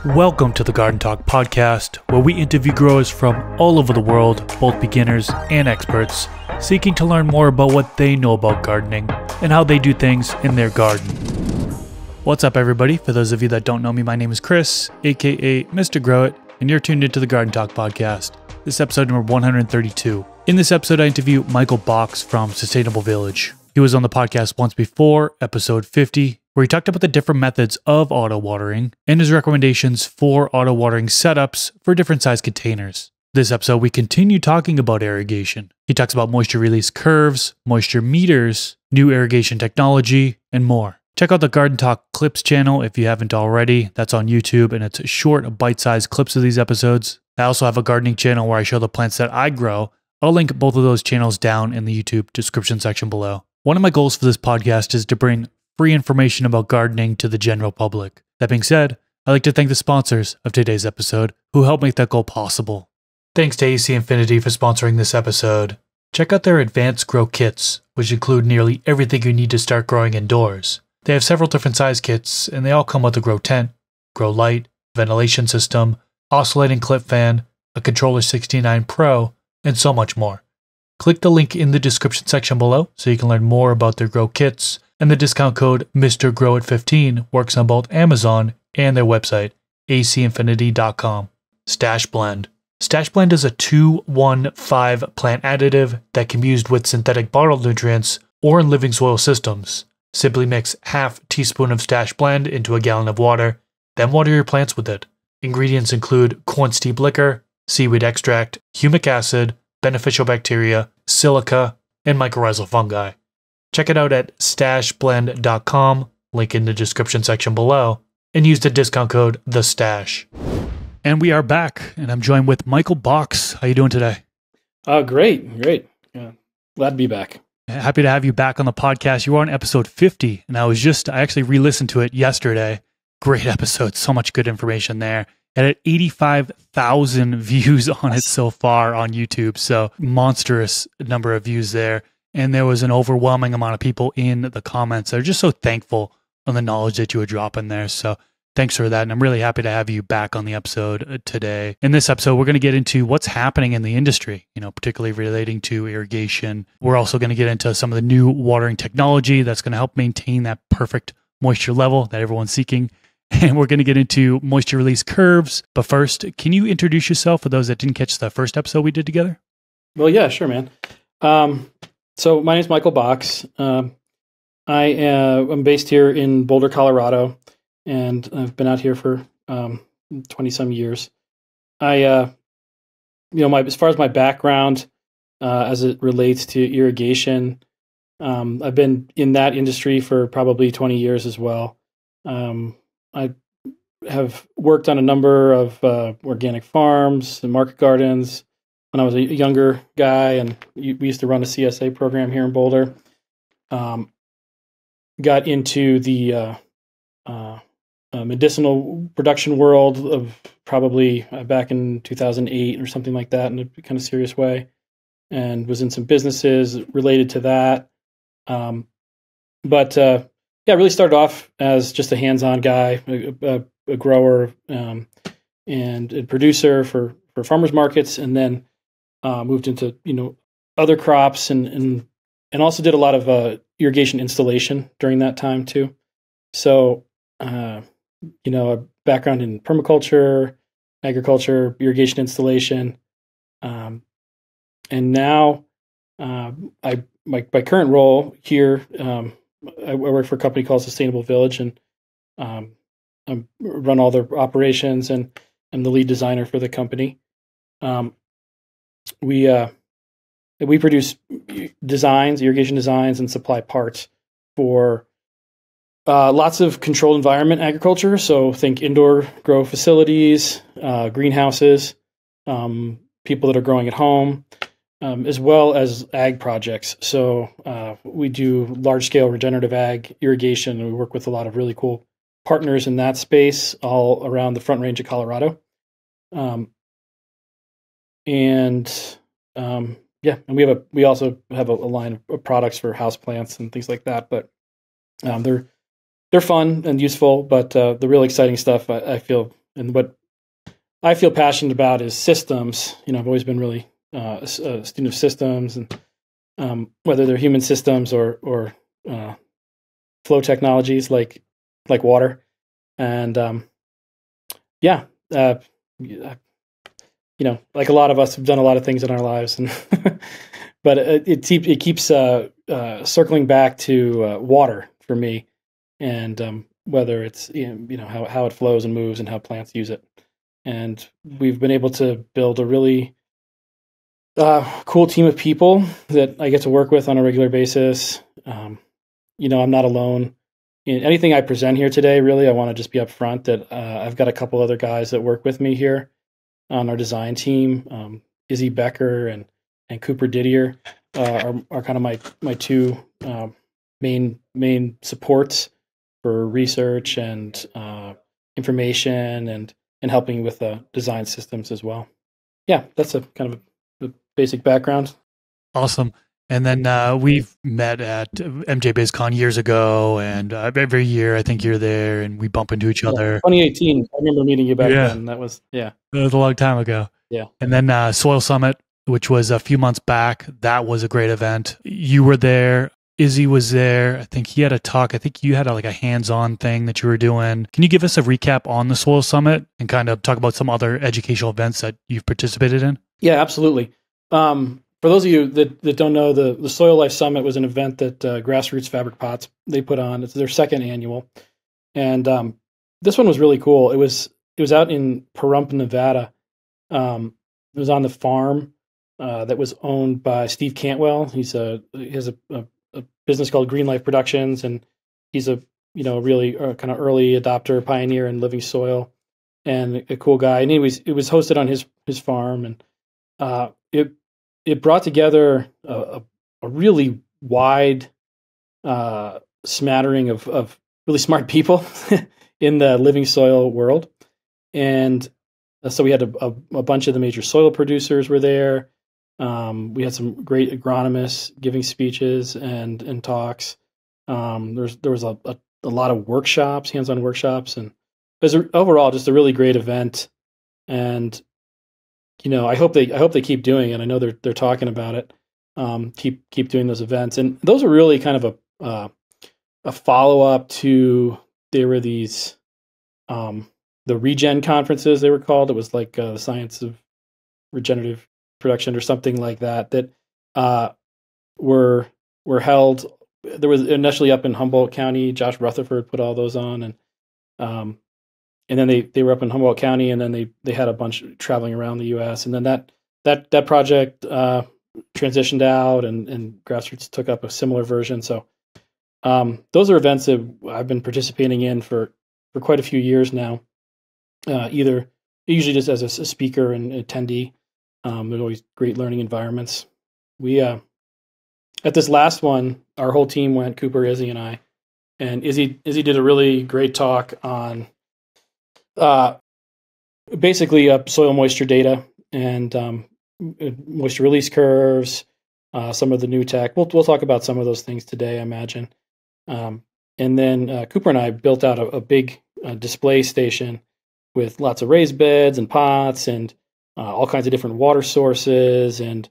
Welcome to the Garden Talk podcast, where we interview growers from all over the world, both beginners and experts, seeking to learn more about what they know about gardening and how they do things in their garden. What's up, everybody? For those of you that don't know me, my name is Chris, aka Mr. Grow It, and you're tuned into the Garden Talk podcast. This is episode number 132. In this episode, I interview Michael Box from Sustainable Village. He was on the podcast once before, episode 50, where he talked about the different methods of auto watering and his recommendations for auto watering setups for different size containers. This episode, we continue talking about irrigation. He talks about moisture release curves, moisture meters, new irrigation technology, and more. Check out the Garden Talk Clips channel if you haven't already. That's on YouTube, and it's short, bite-sized clips of these episodes. I also have a gardening channel where I show the plants that I grow. I'll link both of those channels down in the YouTube description section below. One of my goals for this podcast is to bring free information about gardening to the general public. That being said, I'd like to thank the sponsors of today's episode who helped make that goal possible. Thanks to AC Infinity for sponsoring this episode. Check out their advanced grow kits, which include nearly everything you need to start growing indoors. They have several different size kits, and they all come with a grow tent, grow light, ventilation system, oscillating clip fan, a Controller 69 Pro, and so much more. Click the link in the description section below so you can learn more about their grow kits, and the discount code MrGrowIt15 works on both Amazon and their website, acinfinity.com. Stash Blend. Stash Blend is a 2-1-5 plant additive that can be used with synthetic bottled nutrients or in living soil systems. Simply mix half teaspoon of Stash Blend into a gallon of water, then water your plants with it. Ingredients include corn steep liquor, seaweed extract, humic acid, beneficial bacteria, silica, and mycorrhizal fungi. Check it out at stashblend.com, link in the description section below, and use the discount code THESTASH. And we are back, and I'm joined with Michael Box. How you doing today? Great. Yeah, glad to be back. Happy to have you back on the podcast. You were on episode 50, and I actually re-listened to it yesterday. Great episode, so much good information there. It had 85,000 views on it so far on YouTube, so monstrous number of views there. And there was an overwhelming amount of people in the comments that are just so thankful on the knowledge that you were dropping there. So thanks for that. And I'm really happy to have you back on the episode today. In this episode, we're going to get into what's happening in the industry, particularly relating to irrigation. We're also going to get into some of the new watering technology that's going to help maintain that perfect moisture level that everyone's seeking. And we're going to get into moisture release curves. But first, can you introduce yourself for those that didn't catch the first episode we did together? Well, yeah, sure, man. So my name is Michael Box. I'm based here in Boulder, Colorado, and I've been out here for 20-some years. As far as my background as it relates to irrigation, I've been in that industry for probably 20 years as well. I have worked on a number of organic farms and market gardens when I was a younger guy, and we used to run a CSA program here in Boulder. Got into the medicinal production world of probably back in 2008 or something like that in a kind of serious way, and was in some businesses related to that. Yeah, I really started off as just a hands-on guy, a grower and a producer for farmers markets, and then moved into other crops and also did a lot of irrigation installation during that time too. So a background in permaculture, agriculture, irrigation installation, and now my current role here. I work for a company called Sustainable Village, and I run all their operations, and I'm the lead designer for the company. We produce irrigation designs, and supply parts for lots of controlled environment agriculture. So think indoor grow facilities, greenhouses, people that are growing at home, as well as ag projects. So we do large-scale regenerative ag irrigation, and we work with a lot of really cool partners in that space all around the Front Range of Colorado. And we also have a line of products for houseplants and things like that. But they're fun and useful. But the real exciting stuff I feel And what I feel passionate about is systems. I've always been really a student of systems, and whether they're human systems or flow technologies like water. And yeah, like a lot of us have done a lot of things in our lives, and but it keeps circling back to water for me, and whether it's how it flows and moves and how plants use it. And we've been able to build a really cool team of people that I get to work with on a regular basis. I'm not alone in anything I present here today. Really, I want to just be upfront that I've got a couple other guys that work with me here on our design team. Izzy Becker and Cooper Didier are kind of my two main supports for research and information and helping with design systems as well. Yeah, that's a kind of a basic background. Awesome. And then we've met at MJ BizCon years ago, and every year I think you're there, and we bump into each other. 2018, I remember meeting you back then. That was a long time ago. Yeah. And then Soil Summit, which was a few months back, that was a great event. You were there. Izzy was there. I think he had a talk. I think you had like a hands-on thing that you were doing. Can you give us a recap on the Soil Summit and kind of talk about some other educational events that you've participated in? Yeah, absolutely. For those of you that don't know, the Soil Life Summit was an event that Grassroots Fabric Pots, they put on. It's their second annual. And this one was really cool. It was out in Pahrump, Nevada. It was on the farm that was owned by Steve Cantwell. He has a business called Green Life Productions, and he's a really kind of early adopter, pioneer in living soil, and a cool guy. And it was hosted on his farm, and it brought together a really wide smattering of really smart people in the living soil world. And so we had a bunch of the major soil producers were there. We had some great agronomists giving speeches and talks. There was a lot of workshops, hands-on workshops, and it was overall just a really great event. And I hope they keep doing it. I know they're talking about it. Keep doing those events, and those are really kind of a follow up to there were these the regen conferences, they were called. It was like the science of regenerative production or something like that were held. There was initially up in Humboldt County. Josh Rutherford put all those on, and then they were up in Humboldt County, and then they had a bunch traveling around the U.S. And then that project transitioned out, and Grassroots took up a similar version. So those are events that I've been participating in for quite a few years now. Usually just as a speaker and attendee. There's always great learning environments. We at this last one, our whole team went, Cooper, Izzy, and I. And Izzy did a really great talk on basically soil moisture data and moisture release curves, some of the new tech. We'll talk about some of those things today, I imagine. And then Cooper and I built out a big display station with lots of raised beds and pots and all kinds of different water sources, and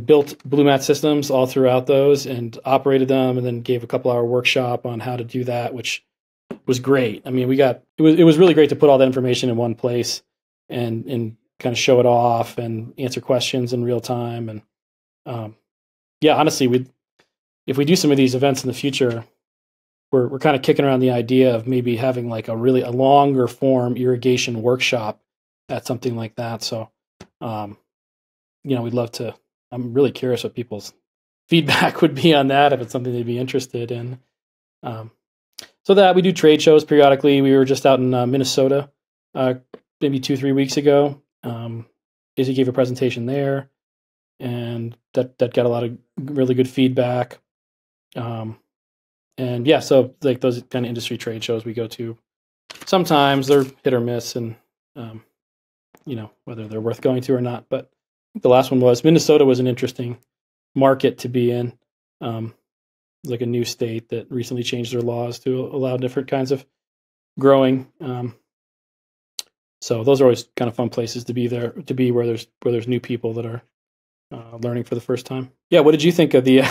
built blue mat systems all throughout those and operated them, and then gave a couple hour workshop on how to do that, which was great. I mean, it was really great to put all that information in one place and kind of show it off and answer questions in real time. And yeah, honestly, if we do some of these events in the future, we're kind of kicking around the idea of maybe having like a longer form irrigation workshop at something like that. So, we'd love to. I'm really curious what people's feedback would be on that, if it's something they'd be interested in. So that we do trade shows periodically. We were just out in Minnesota, maybe 2-3 weeks ago. Izzy gave a presentation there, and that got a lot of really good feedback. And yeah, so like those kind of industry trade shows we go to, sometimes they're hit or miss, and whether they're worth going to or not. But the last one was Minnesota was an interesting market to be in. Like a new state that recently changed their laws to allow different kinds of growing. So those are always kind of fun places to be there, to be where there's new people that are learning for the first time. Yeah, what did you think of the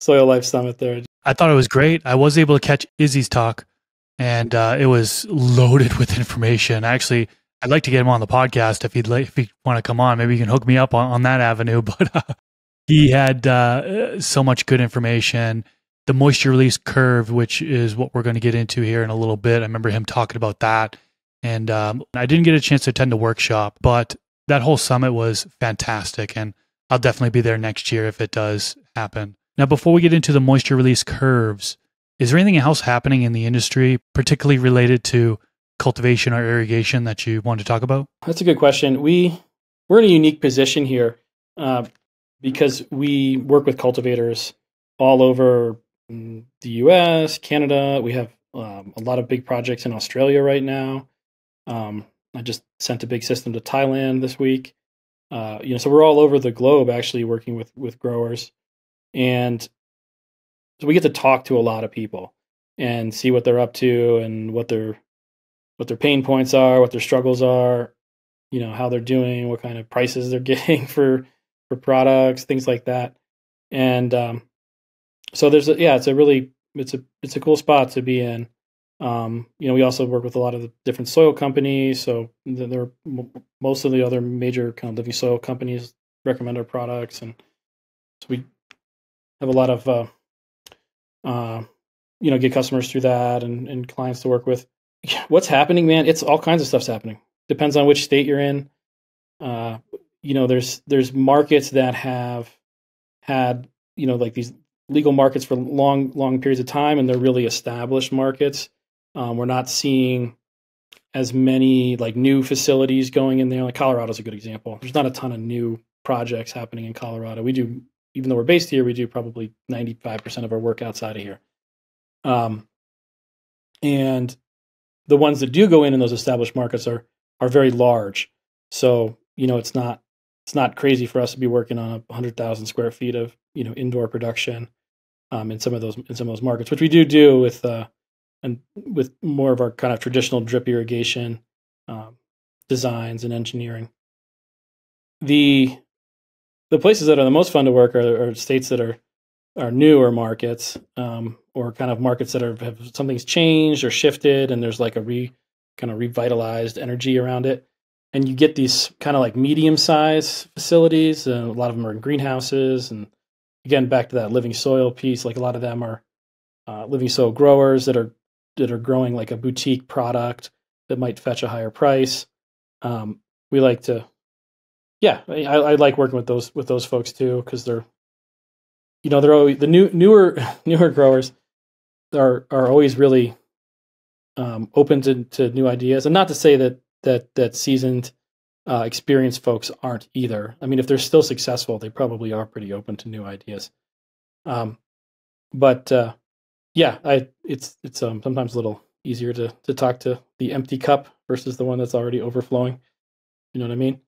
Soil Life Summit there? I thought it was great. I was able to catch Izzy's talk, and it was loaded with information. Actually, I'd like to get him on the podcast if he'd want to come on. Maybe you can hook me up on that avenue. But he had so much good information. The moisture release curve, which is what we're going to get into here in a little bit. I remember him talking about that. And I didn't get a chance to attend the workshop, but that whole summit was fantastic. And I'll definitely be there next year if it does happen. Now, before we get into the moisture release curves, is there anything else happening in the industry, particularly related to cultivation or irrigation, that you want to talk about? That's a good question. We're in a unique position here because we work with cultivators all over the U.S., Canada. We have a lot of big projects in Australia right now. I just sent a big system to Thailand this week. So we're all over the globe actually working with growers, and so we get to talk to a lot of people and see what they're up to and what their pain points are, what their struggles are, how they're doing, what kind of prices they're getting for products, things like that. And so it's a cool spot to be in. We also work with a lot of the different soil companies. So most of the other major kind of living soil companies recommend our products, and so we have a lot of get customers through that and clients to work with. What's happening, man? It's all kinds of stuff's happening. Depends on which state you're in. There's markets that have had like these legal markets for long periods of time, and they're really established markets. We're not seeing as many like new facilities going in there. Like Colorado's a good example. There's not a ton of new projects happening in Colorado. We do, even though we're based here, we do probably 95% of our work outside of here. And the ones that do go in those established markets are very large. So, it's not crazy for us to be working on 100,000 square feet of, indoor production in some of those markets, which we do with more of our kind of traditional drip irrigation designs and engineering. The places that are the most fun to work are states that are newer markets, or kind of markets that have something's changed or shifted, and there's like a kind of revitalized energy around it. And you get these kind of like medium-sized facilities, and a lot of them are in greenhouses. And again, back to that living soil piece, like a lot of them are living soil growers that are growing like a boutique product that might fetch a higher price. We like to, I like working with those folks too, because they're always the newer growers are always really open to new ideas, and not to say that seasoned, experienced folks aren't either. I mean, if they're still successful, they probably are pretty open to new ideas. It's sometimes a little easier to talk to the empty cup versus the one that's already overflowing. You know what I mean?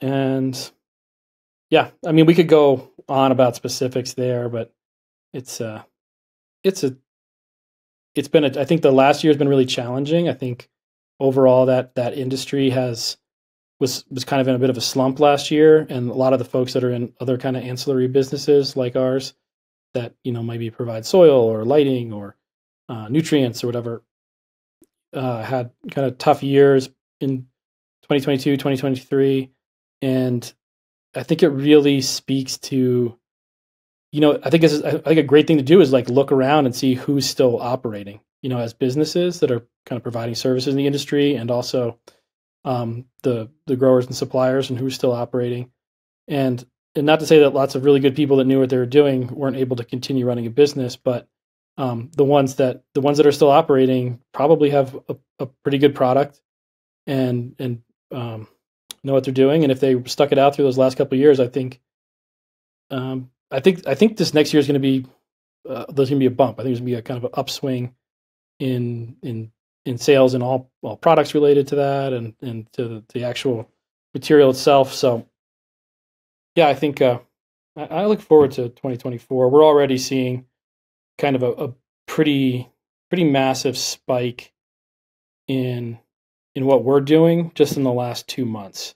And yeah, I mean, we could go on about specifics there, but it's been I think the last year has been really challenging. I think overall that industry was kind of in a bit of a slump last year, and a lot of the folks that are in other kind of ancillary businesses like ours that maybe provide soil or lighting or nutrients or whatever had kind of tough years in 2022, 2023, and I think it really speaks to I think a great thing to do is like look around and see who's still operating, as businesses that are kind of providing services in the industry, and also the growers and suppliers, and who's still operating. And not to say that lots of really good people that knew what they were doing weren't able to continue running a business, but the ones that are still operating probably have a pretty good product and know what they're doing. And if they stuck it out through those last couple of years, I think this next year is going to be there's going to be a bump. I think there's going to be a kind of an upswing in sales and all products related to that, and to the actual material itself. So yeah, I think I look forward to 2024. We're already seeing kind of a pretty massive spike in what we're doing just in the last 2 months,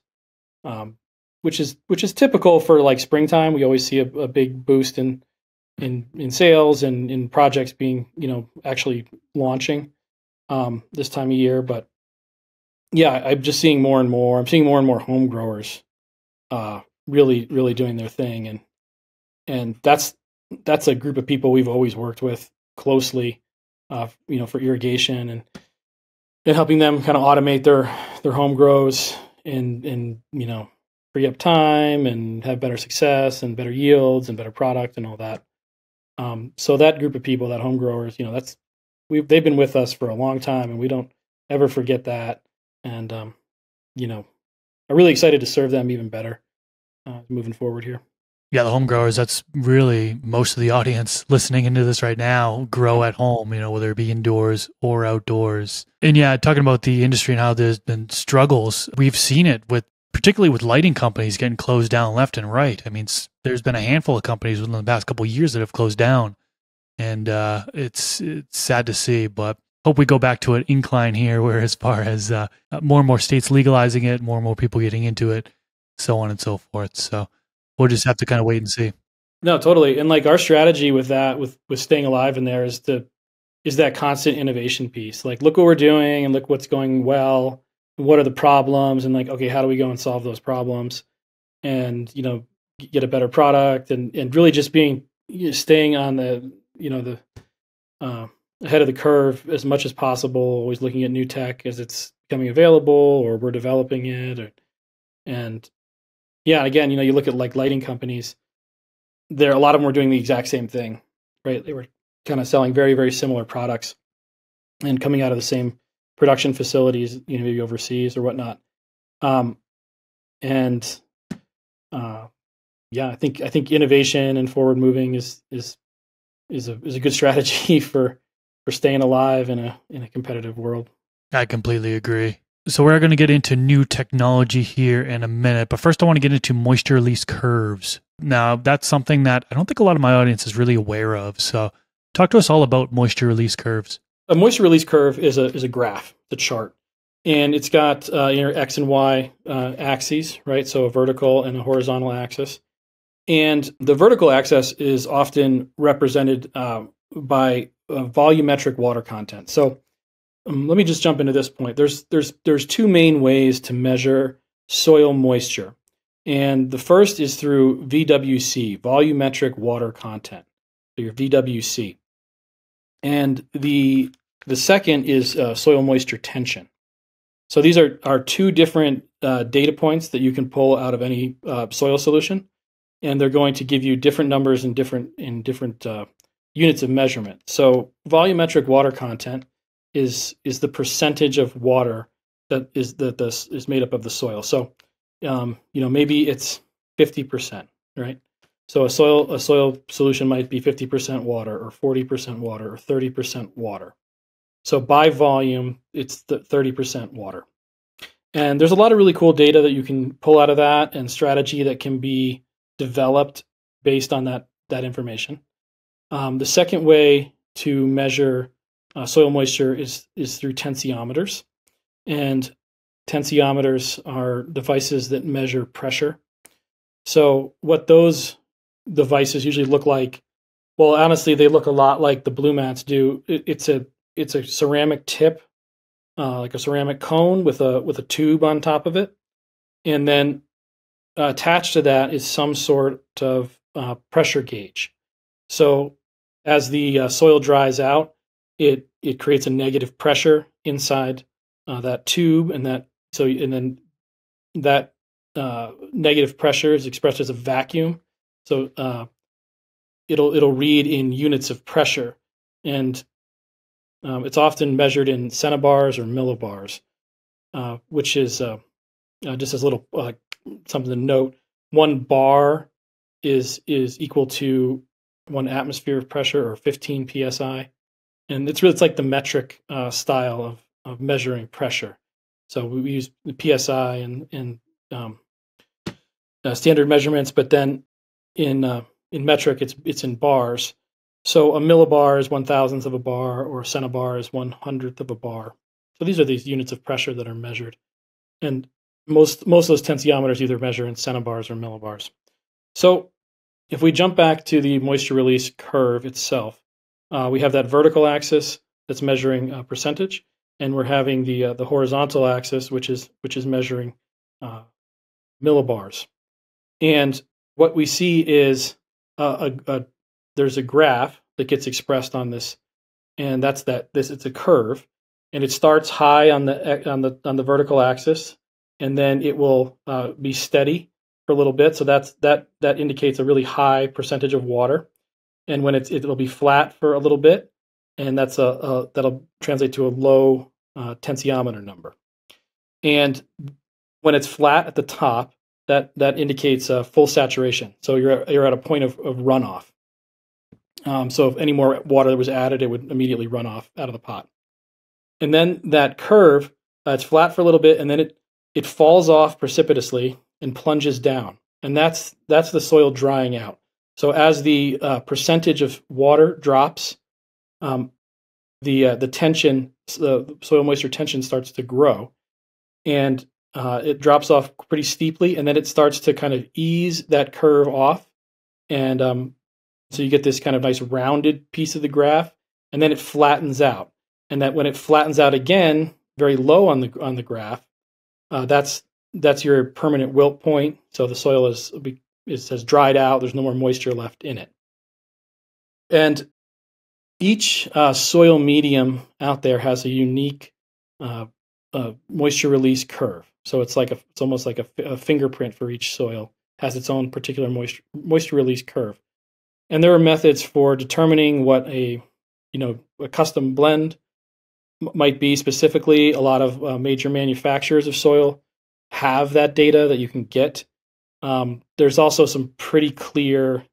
which is typical for like springtime. We always see a big boost in sales and in projects being actually launching this time of year. But yeah, I'm just seeing more and more. I'm seeing more and more home growers really doing their thing, and that's a group of people we've always worked with closely, for irrigation and helping them kind of automate their home grows and free up time and have better success and better yields and better product and all that. So that group of people, that home growers, they've been with us for a long time, and we don't ever forget that. And I'm really excited to serve them even better moving forward here. Yeah, the home growers, that's really most of the audience listening into this right now grow at home, whether it be indoors or outdoors. And yeah, talking about the industry and how there's been struggles, we've seen it particularly with lighting companies getting closed down left and right. I mean, there's been a handful of companies within the past couple of years that have closed down, and it's sad to see, but hope we go back to an incline here where as far as more and more states legalizing it, more and more people getting into it, so on and so forth. So we'll just have to kind of wait and see. No, totally. And like our strategy with that, with staying alive in there is that constant innovation piece. Like, look what we're doing and look what's going well. What are the problems? And like, okay, how do we go and solve those problems? And, get a better product and really just staying on the ahead of the curve as much as possible, always looking at new tech as it's becoming available or we're developing it. And yeah, again, you look at like lighting companies, a lot of them were doing the exact same thing, right? They were kind of selling very, very similar products and coming out of the same production facilities, maybe overseas or whatnot. Yeah, I think innovation and forward moving is a good strategy for staying alive in a competitive world. I completely agree. So we're going to get into new technology here in a minute, but first I want to get into moisture release curves. Now, that's something that I don't think a lot of my audience is really aware of. So talk to us all about moisture release curves. A moisture release curve is a graph, it's a chart, and it's got X and Y axes, right? So a vertical and a horizontal axis. And the vertical axis is often represented by volumetric water content. So let me just jump into this point. There's two main ways to measure soil moisture, and the first is through VWC, volumetric water content. So your VWC, and the second is soil moisture tension. So these are two different data points that you can pull out of any soil solution, and they're going to give you different numbers in different units of measurement. So volumetric water content is the percentage of water that is made up of the soil. So maybe it's 50%, right? So a soil solution might be 50% water or 40% water or 30% water. So by volume, it's the 30% water. And there's a lot of really cool data that you can pull out of that and strategy that can be developed based on that information. The second way to measure soil moisture is through tensiometers. And tensiometers are devices that measure pressure. So what those devices usually look like, well, honestly, they look a lot like the blue mats do. It's a ceramic tip, like a ceramic cone with a tube on top of it. And then attached to that is some sort of pressure gauge. So as the soil dries out, it creates a negative pressure inside that tube, and then that negative pressure is expressed as a vacuum. So it'll read in units of pressure, and it's often measured in centibars or millibars, which is just as a little something to note. 1 bar is equal to 1 atmosphere of pressure, or 15 psi. And it's like the metric style of measuring pressure. So we use the psi and standard measurements, but then in metric it's in bars. So a millibar is 1/1000th of a bar, or a centibar is 1/100th of a bar. So these are these units of pressure that are measured. And most of those tensiometers either measure in centibars or millibars. So if we jump back to the moisture release curve itself, we have that vertical axis that's measuring percentage, and we're having the horizontal axis, which is measuring millibars. And what we see is there's a graph that gets expressed on this, and that's it's a curve, and it starts high on the vertical axis, and then it will be steady for a little bit. So that indicates a really high percentage of water, and when it'll be flat for a little bit, and that'll translate to a low tensiometer number. And when it's flat at the top, that indicates full saturation. So you're at a point of runoff. So if any more water was added, it would immediately run off out of the pot. And then that curve, it's flat for a little bit, and then it falls off precipitously and plunges down. And that's the soil drying out. So as the percentage of water drops, the tension, the soil moisture tension starts to grow, and it drops off pretty steeply, and then it starts to kind of ease that curve off, and so you get this kind of nice rounded piece of the graph, and then it flattens out. And that when it flattens out again, very low on the graph, that's your permanent wilt point. So the soil has dried out. There's no more moisture left in it. And each soil medium out there has a unique moisture release curve. So it's almost like a fingerprint for each soil. Has its own particular moisture release curve. And there are methods for determining what a custom blend might be specifically. A lot of major manufacturers of soil have that data that you can get. There's also some pretty clear.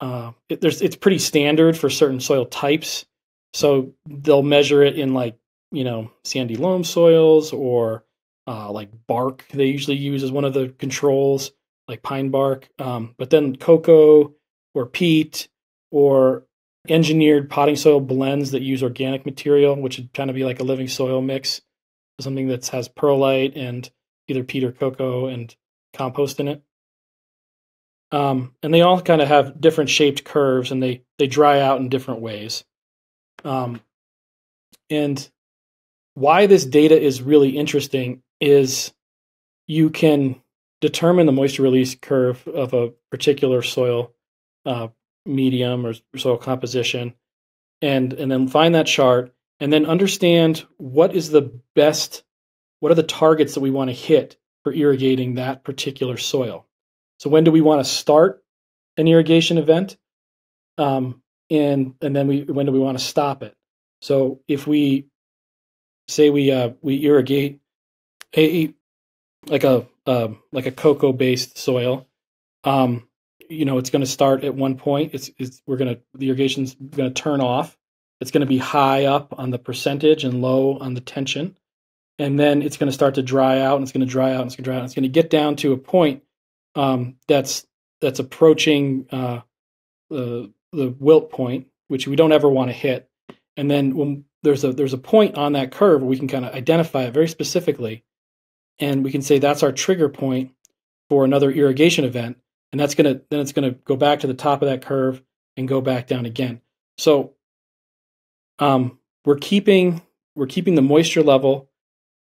It's pretty standard for certain soil types. So they'll measure it in sandy loam soils or like bark. They usually use as one of the controls, like pine bark. But then cocoa or peat or engineered potting soil blends that use organic material, which would kind of be like a living soil mix, something that has perlite and either peat or cocoa and compost in it. And they all kind of have different shaped curves, and they dry out in different ways. And why this data is really interesting is you can determine the moisture release curve of a particular soil medium or soil composition, and then find that chart, and then understand what are the targets that we want to hit for irrigating that particular soil. So when do we want to start an irrigation event, and then when do we want to stop it? So if we say we irrigate a cocoa based soil, it's going to start at one point. The irrigation's going to turn off. It's going to be high up on the percentage and low on the tension, and then it's going to start to dry out, and it's going to dry out, and it's going to dry out. And it's going to get down to a point that's approaching the wilt point, which we don't ever want to hit. And then when there's a point on that curve where we can kind of identify it very specifically, and we can say that's our trigger point for another irrigation event, and it's going to go back to the top of that curve and go back down again. So we're keeping the moisture level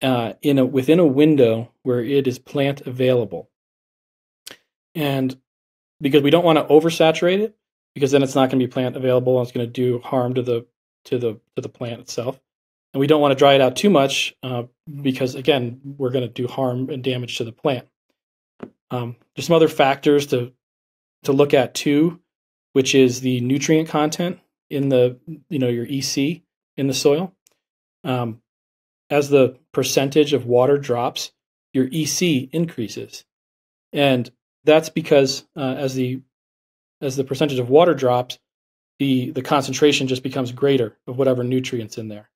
within a window where it is plant available, and because we don't want to oversaturate it, because then it's not going to be plant available and it's going to do harm to the plant itself. And we don't want to dry it out too much because, again, we're going to do harm and damage to the plant. There's some other factors to look at too, which is the nutrient content in your EC in the soil. As the percentage of water drops, your EC increases, and that's because as the percentage of water drops, the concentration just becomes greater of whatever nutrients in there.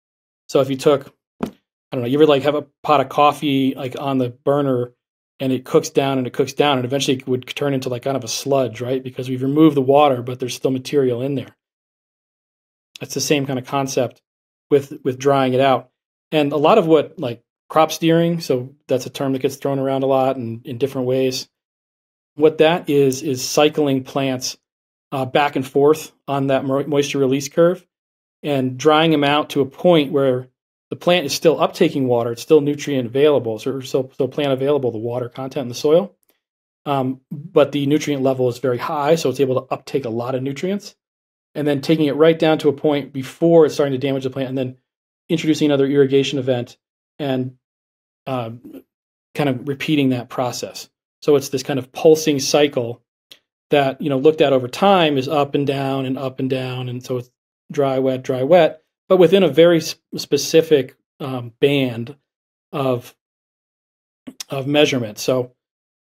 So if you took, I don't know, you ever have a pot of coffee on the burner, and it cooks down and it cooks down, and eventually it would turn into kind of a sludge, right? Because we've removed the water, but there's still material in there. It's the same kind of concept with drying it out. And a lot of what like crop steering, so that's a term that gets thrown around a lot and in different ways. What that is cycling plants back and forth on that moisture release curve and drying them out to a point where the plant is still uptaking water. It's still nutrient available, so plant available, the water content in the soil. But the nutrient level is very high, so it's able to uptake a lot of nutrients. And then taking it right down to a point before it's starting to damage the plant, and then introducing another irrigation event and kind of repeating that process. So it's this kind of pulsing cycle that, looked at over time is up and down and up and down. And so it's dry, wet, but within a very specific band of measurement. So,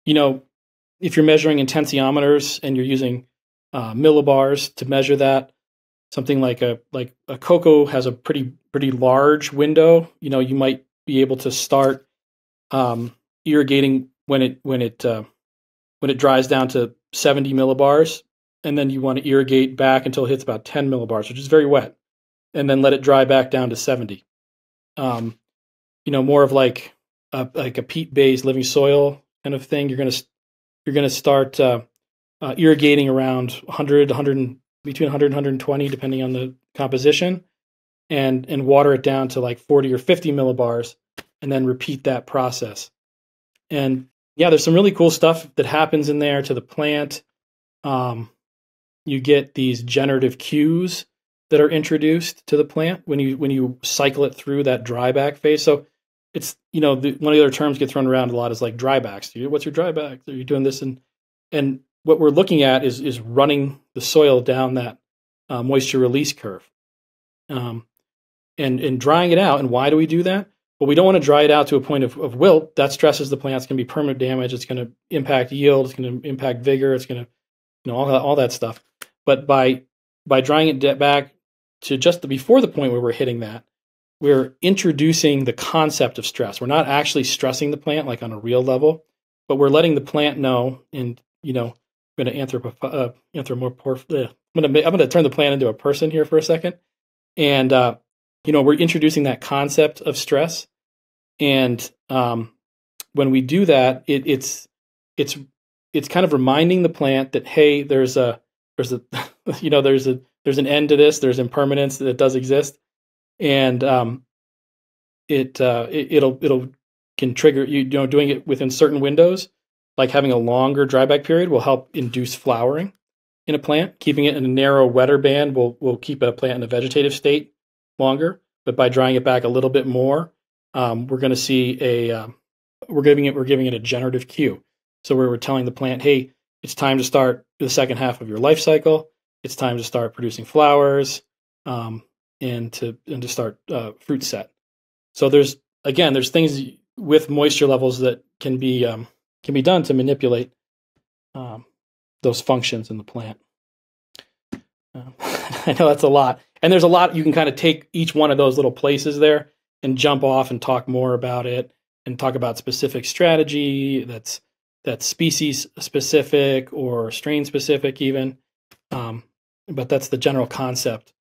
if you're measuring intensiometers and you're using millibars to measure that, something like a cocoa has a pretty large window. You might be able to start irrigating when it dries down to 70 millibars, and then you want to irrigate back until it hits about 10 millibars, which is very wet, and then let it dry back down to 70. More of like a peat-based living soil kind of thing. You're gonna start irrigating around 100, between 100 and 120, depending on the composition, and water it down to like 40 or 50 millibars, and then repeat that process. And yeah, there's some really cool stuff that happens in there to the plant. You get these generative cues that are introduced to the plant when you cycle it through that dryback phase. So it's, one of the other terms get thrown around a lot is like drybacks. What's your dryback? Are you doing this? And what we're looking at is running the soil down that moisture release curve, and drying it out. And why do we do that? Well, we don't want to dry it out to a point of wilt. That stresses the plant. It's going to be permanent damage. It's going to impact yield. It's going to impact vigor. It's going to, all that stuff. But by drying it back to just before the point where we're hitting that, we're introducing the concept of stress. We're not actually stressing the plant like on a real level, but we're letting the plant know. And I'm going to I'm going to turn the plant into a person here for a second, and we're introducing that concept of stress. And when we do that, it's kind of reminding the plant that, hey, there's an end to this. There's impermanence that does exist, and it'll can trigger doing it within certain windows, like having a longer dryback period will help induce flowering in a plant. Keeping it in a narrow, wetter band will keep a plant in a vegetative state longer. But by drying it back a little bit more, we're going to see we're giving it a generative cue. So we're telling the plant, hey, it's time to start the second half of your life cycle. It's time to start producing flowers, and to start fruit set. So there's things with moisture levels that can be done to manipulate those functions in the plant. I know that's a lot. And there's a lot, you can kind of take each one of those little places there and jump off and talk more about it and talk about specific strategy that's species specific or strain specific even. But that's the general concept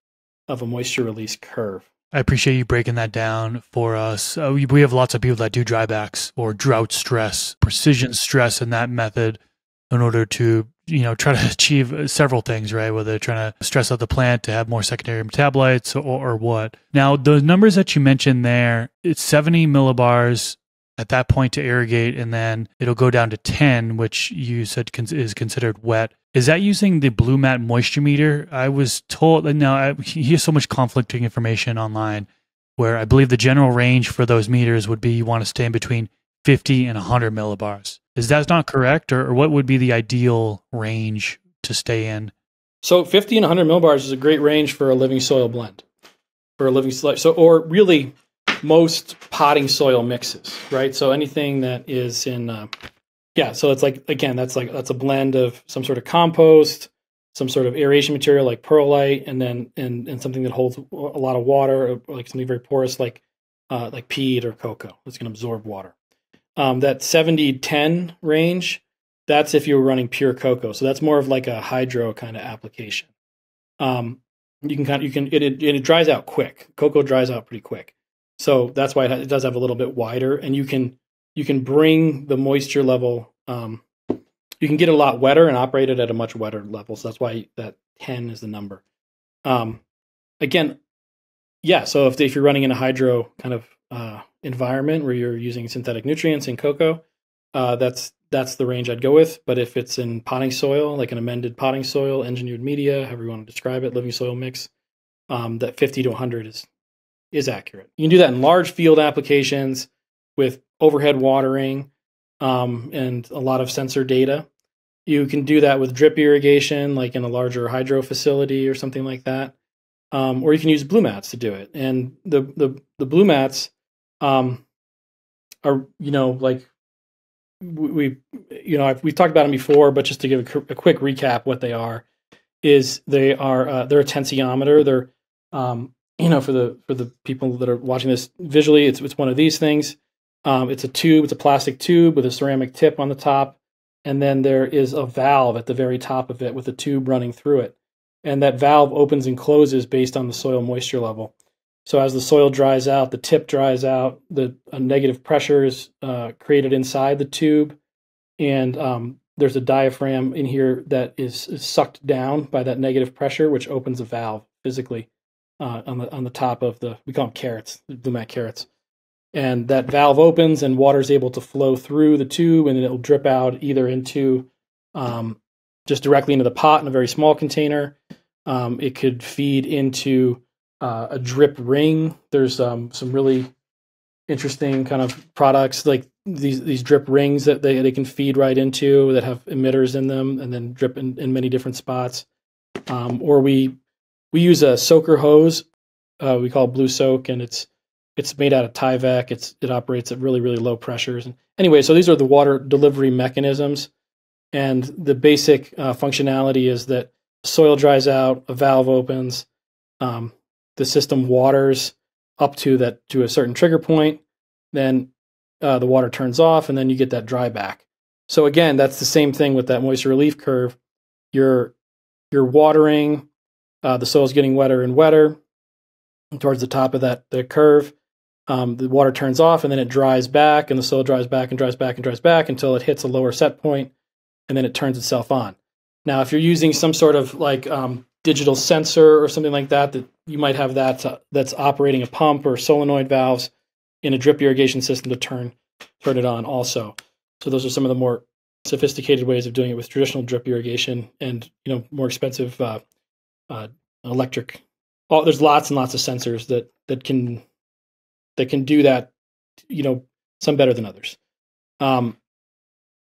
of a moisture release curve. I appreciate you breaking that down for us. We have lots of people that do drybacks or drought stress, precision stress in that method in order to, try to achieve several things, right? Whether they're trying to stress out the plant to have more secondary metabolites or what. Now, the numbers that you mentioned there, it's 70 millibars at that point to irrigate, and then it'll go down to 10, which you said is considered wet. Is that using the Blue Mat moisture meter? I was told, now I hear so much conflicting information online where I believe the general range for those meters would be you want to stay in between 50 and 100 millibars. Is that not correct? Or what would be the ideal range to stay in? So 50 and 100 millibars is a great range for a living soil blend, for a living soil. So, or really most potting soil mixes, right? So anything that is in, so it's like, again, that's a blend of some sort of compost, some sort of aeration material like perlite, and then and something that holds a lot of water, or like something very porous like peat or cocoa that's going to absorb water. That 70-10 range, that's if you're running pure cocoa. So that's more of like a hydro kind of application. It dries out quick. Cocoa dries out pretty quick. So that's why it does have a little bit wider, and you can bring the moisture level. You can get it a lot wetter and operate it at a much wetter level. So that's why that 10 is the number. Again, yeah. So if you're running in a hydro kind of environment where you're using synthetic nutrients in cocoa, that's the range I'd go with. But if it's in potting soil, like an amended potting soil, engineered media, however you want to describe it, living soil mix, that 50 to 100 is accurate. You can do that in large field applications with overhead watering and a lot of sensor data. You can do that with drip irrigation, like in a larger hydro facility or something like that. Or you can use blue mats to do it. And the blue mats are, like we've talked about them before, but just to give a quick recap, what they are is they're a tensiometer. They're for the people that are watching this visually, it's one of these things. It's a tube. It's a plastic tube with a ceramic tip on the top. And then there is a valve at the very top of it with a tube running through it. And that valve opens and closes based on the soil moisture level. So as the soil dries out, the tip dries out, a negative pressure is created inside the tube. And there's a diaphragm in here that is sucked down by that negative pressure, which opens a valve physically on the top of we call them carrots, the blue mat carrots. And that valve opens and water is able to flow through the tube, and it'll drip out either into just directly into the pot in a very small container. It could feed into a drip ring. There's some really interesting kind of products like these drip rings that they can feed right into that have emitters in them and then drip in many different spots. Or we use a soaker hose. We call it Blue Soak, and it's made out of Tyvek. It operates at really, really low pressures. And anyway, so these are the water delivery mechanisms. And the basic functionality is that soil dries out, a valve opens, the system waters up to a certain trigger point, then the water turns off, and then you get that dry back. So again, that's the same thing with that moisture relief curve. You're watering, the soil's getting wetter and wetter towards the top of the curve. The water turns off, and then it dries back, and the soil dries back and dries back and dries back until it hits a lower set point, and then it turns itself on. Now, if you're using some sort of like digital sensor or something like that you might have that's operating a pump or solenoid valves in a drip irrigation system to turn it on also. So those are some of the more sophisticated ways of doing it with traditional drip irrigation and more expensive electric. There's lots and lots of sensors that can do that, some better than others.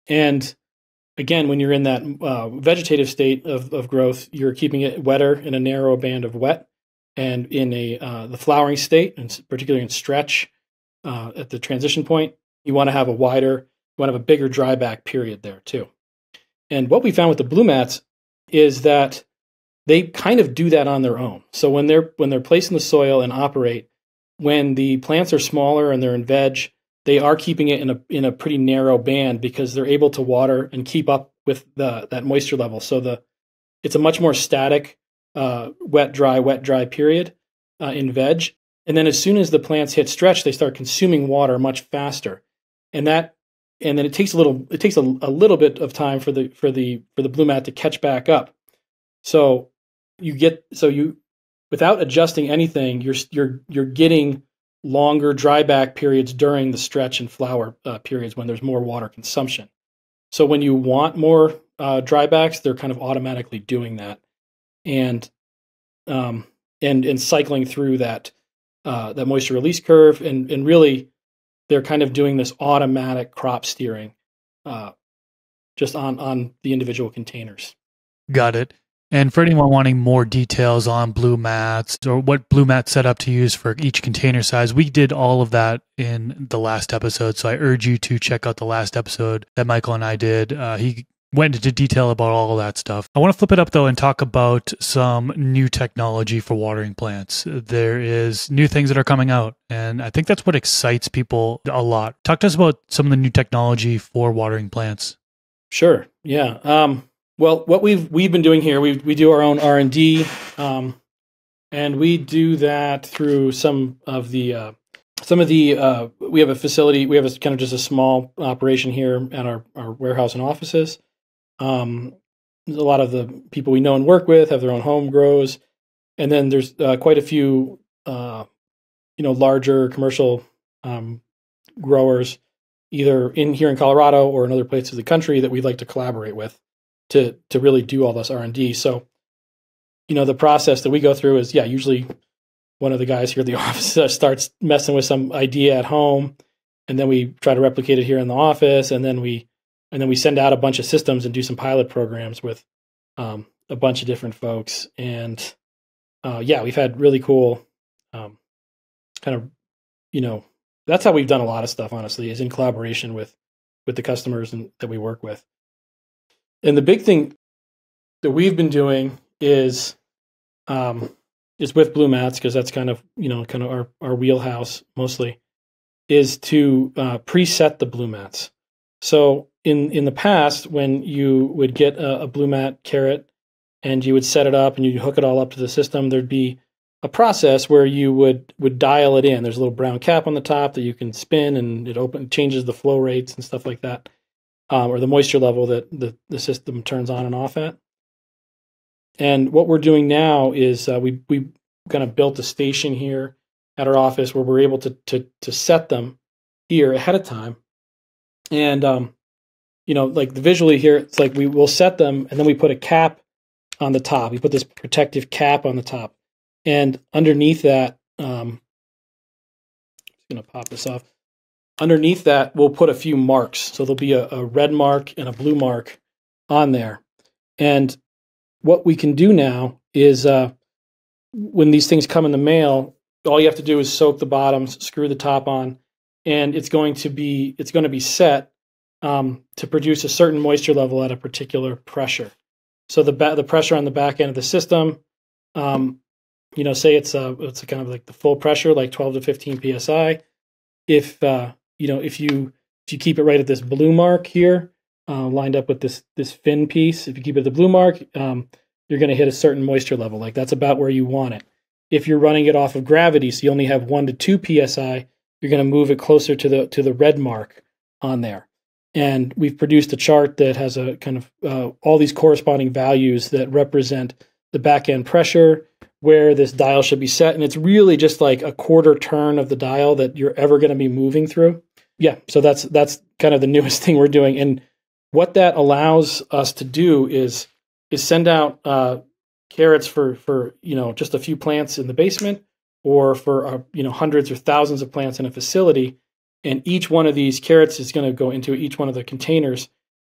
And again, when you're in that vegetative state of growth, you're keeping it wetter in a narrow band of wet, and in the flowering state, and particularly in stretch at the transition point, you want to have a bigger dry back period there too. And what we found with the blue mats is that they kind of do that on their own. So when they're placed in the soil and operate, when the plants are smaller and they're in veg, they are keeping it in a pretty narrow band because they're able to water and keep up with that moisture level. So it's a much more static wet dry period in veg. And then as soon as the plants hit stretch, they start consuming water much faster. And then it takes a little bit of time for the blue mat to catch back up. So without adjusting anything, you're getting longer dry back periods during the stretch and flower periods when there's more water consumption. So when you want more dry backs, they're kind of automatically doing that, and cycling through that moisture release curve, and really they're kind of doing this automatic crop steering just on the individual containers. Got it. And for anyone wanting more details on blue mats or what blue mat setup to use for each container size, we did all of that in the last episode. So I urge you to check out the last episode that Michael and I did. He went into detail about all of that stuff. I want to flip it up though and talk about some new technology for watering plants. There is new things that are coming out, and I think that's what excites people a lot. Talk to us about some of the new technology for watering plants. Sure. Yeah. Well, what we've been doing here, we do our own R&D, and we do that through some of the some of the we have a facility. We have a kind of just a small operation here at our warehouse and offices. A lot of the people we know and work with have their own home grows, and then there's quite a few larger commercial growers, either here in Colorado or in other places of the country that we'd like to collaborate with to really do all this R&D. So, the process that we go through is, usually one of the guys here at the office starts messing with some idea at home, and then we try to replicate it here in the office, and then we send out a bunch of systems and do some pilot programs with a bunch of different folks. And we've had really cool that's how we've done a lot of stuff, honestly, is in collaboration with the customers that we work with. And the big thing that we've been doing is with blue mats, because that's kind of our wheelhouse mostly, is to preset the blue mats. So in the past, when you would get a blue mat carrot and you would set it up and you hook it all up to the system, there'd be a process where you would dial it in. There's a little brown cap on the top that you can spin, and it changes the flow rates and stuff like that, or the moisture level that the system turns on and off at. And what we're doing now is we kind of built a station here at our office where we're able to set them here ahead of time. And like visually here, it's like we will set them and then we put a cap on the top. We put this protective cap on the top. And underneath that, I'm just going to pop this off. Underneath that, we'll put a few marks. So there'll be a red mark and a blue mark on there. And what we can do now is when these things come in the mail, all you have to do is soak the bottoms, screw the top on, and it's going to be set to produce a certain moisture level at a particular pressure. So the pressure on the back end of the system, say it's a kind of like the full pressure, like 12 to 15 psi. If you keep it right at this blue mark here, lined up with this fin piece, if you keep it at the blue mark, you're going to hit a certain moisture level. Like that's about where you want it. If you're running it off of gravity, so you only have 1 to 2 psi, you're going to move it closer to the red mark on there. And we've produced a chart that has a kind of all these corresponding values that represent the back end pressure, where this dial should be set. And it's really just like a quarter turn of the dial that you're ever going to be moving through. Yeah, so that's kind of the newest thing we're doing. And what that allows us to do is send out carrots for just a few plants in the basement, or for hundreds or thousands of plants in a facility. And each one of these carrots is going to go into each one of the containers,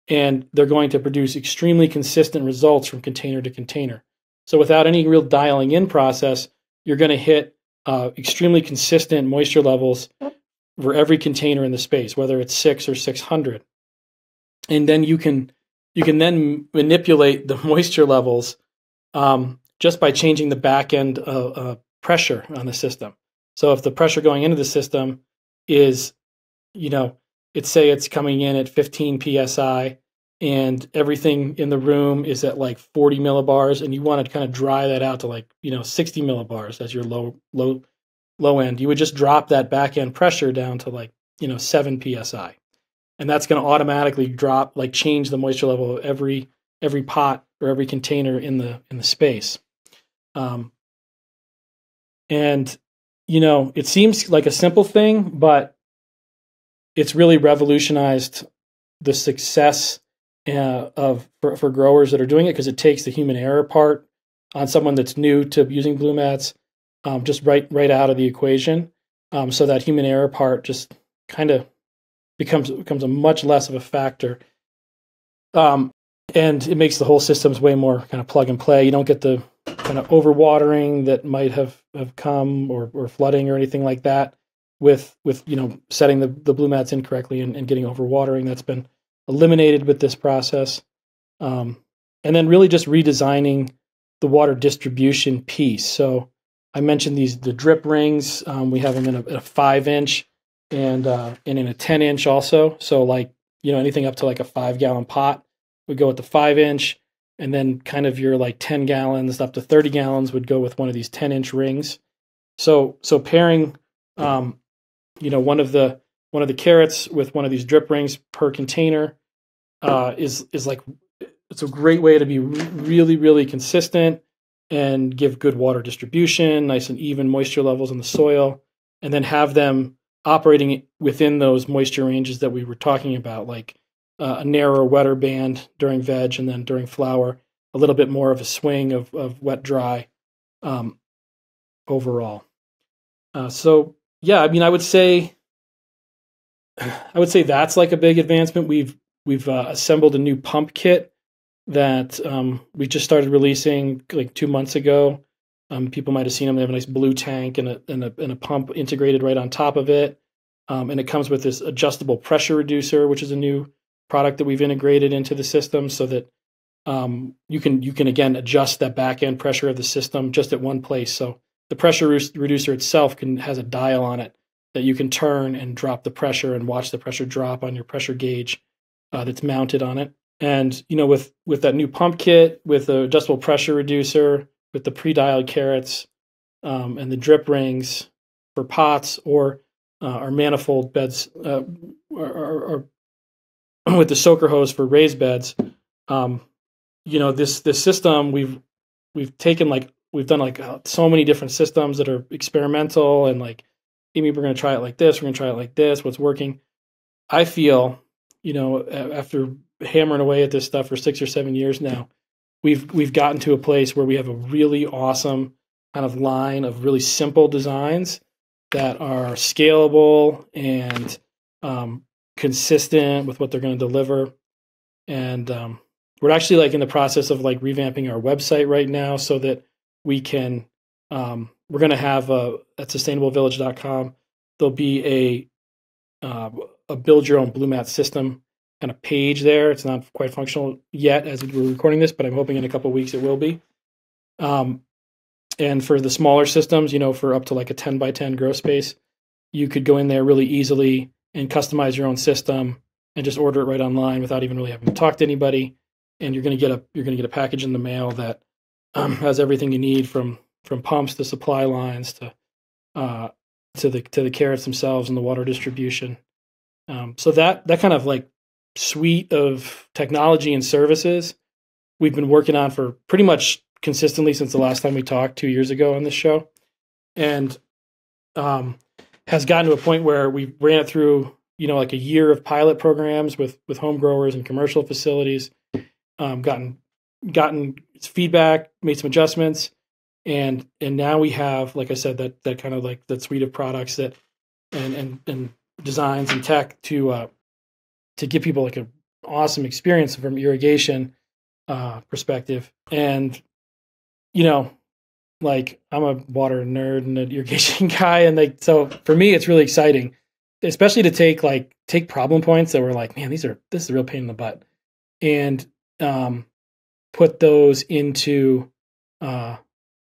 and they're going to produce extremely consistent results from container to container. So without any real dialing in process, you're going to hit extremely consistent moisture levels for every container in the space, whether it's 6 or 600. And then you can then manipulate the moisture levels just by changing the back end pressure on the system. So if the pressure going into the system is, it's coming in at 15 psi, and everything in the room is at like 40 millibars, and you want to kind of dry that out to like 60 millibars as your low end, you would just drop that back end pressure down to like 7 psi, and that's going to automatically change the moisture level of every pot or every container in the space. And it seems like a simple thing, but it's really revolutionized the success for growers that are doing it, because it takes the human error part on someone that's new to using blue mats just right out of the equation. So that human error part just kind of becomes a much less of a factor. And it makes the whole systems way more kind of plug and play. You don't get the kind of overwatering that might have come, or flooding or anything like that with setting the blue mats incorrectly and getting overwatering. That's been eliminated with this process. And then really just redesigning the water distribution piece. So I mentioned the drip rings. We have them in a 5-inch and in a 10-inch also. So anything up to like a 5-gallon pot would go with the 5-inch, and then kind of your like 10 gallons up to 30 gallons would go with one of these 10-inch rings. So pairing one of the carrots with one of these drip rings per container is like, it's a great way to be really, really consistent and give good water distribution, nice and even moisture levels in the soil, and then have them operating within those moisture ranges that we were talking about, like a narrower, wetter band during veg, and then during flower, a little bit more of a swing of wet, dry overall. So yeah, I mean, I would say that's like a big advancement. We've assembled a new pump kit that we just started releasing like 2 months ago. People might have seen them. They have a nice blue tank and a pump integrated right on top of it. And it comes with this adjustable pressure reducer, which is a new product that we've integrated into the system, so that you can again adjust that back end pressure of the system just at one place. So the pressure reducer itself has a dial on it that you can turn and drop the pressure and watch the pressure drop on your pressure gauge that's mounted on it. And with that new pump kit, with the adjustable pressure reducer, with the pre-dialed carrots, and the drip rings for pots, or our manifold beds, or with the soaker hose for raised beds, this system we've done so many different systems that are experimental, and like, maybe we're going to try it like this, we're going to try it like this, what's working. I feel, after hammering away at this stuff for 6 or 7 years now, we've gotten to a place where we have a really awesome kind of line of really simple designs that are scalable and consistent with what they're going to deliver. And we're actually like in the process of like revamping our website right now, so that we can we're going to have at sustainablevillage.com, there'll be a build your own blue mat system kind of page there. It's not quite functional yet as we're recording this, but I'm hoping in a couple of weeks it will be. And for the smaller systems, for up to like a 10 by 10 grow space, you could go in there really easily and customize your own system and just order it right online without even really having to talk to anybody. And you're going to get a package in the mail that has everything you need, from pumps to supply lines to the carrots themselves and the water distribution. So that kind of like suite of technology and services we've been working on for pretty much consistently since the last time we talked 2 years ago on this show, and has gotten to a point where we ran it through like a year of pilot programs with home growers and commercial facilities, gotten feedback, made some adjustments, and now we have, like I said, that kind of like that suite of products that and designs and tech to give people like an awesome experience from irrigation perspective. And like, I'm a water nerd and an irrigation guy, and so for me it's really exciting, especially to take problem points that were like, man, this is a real pain in the butt, and put those into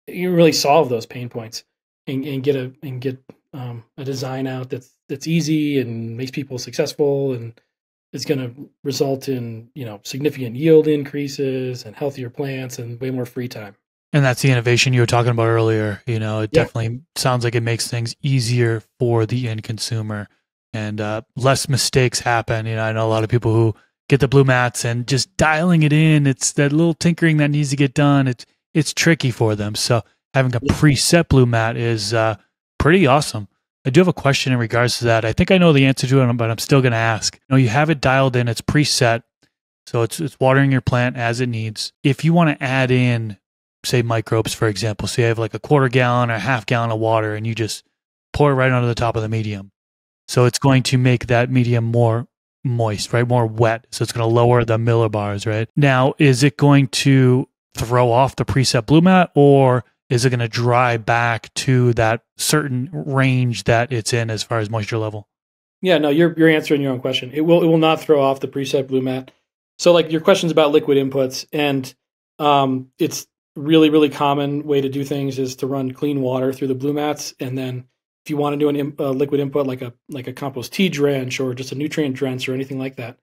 you really solve those pain points and get a design out that's easy and makes people successful, and it's going to result in significant yield increases and healthier plants and way more free time. And that's the innovation you were talking about earlier. It definitely sounds like it makes things easier for the end consumer, and less mistakes happen. I know a lot of people who get the blue mats and just dialing it in, it's that little tinkering that needs to get done. It's tricky for them. So having a preset blue mat is pretty awesome. I do have a question in regards to that. I think I know the answer to it, but I'm still going to ask. You have it dialed in, it's preset, so it's watering your plant as it needs. If you want to add in, say, microbes, for example, so you have like a quarter gallon or a half gallon of water, and you just pour it right onto the top of the medium. So it's going to make that medium more moist, right? More wet. So it's going to lower the millibars, right? Now, is it going to throw off the preset blue mat, or is it going to dry back to that certain range that it's in as far as moisture level? Yeah, no, you're answering your own question. It will not throw off the preset blue mat. So like your question's about liquid inputs, and it's really, really common way to do things is to run clean water through the blue mats, and then if you want to do a liquid input like a compost tea drench or just a nutrient drench or anything like that,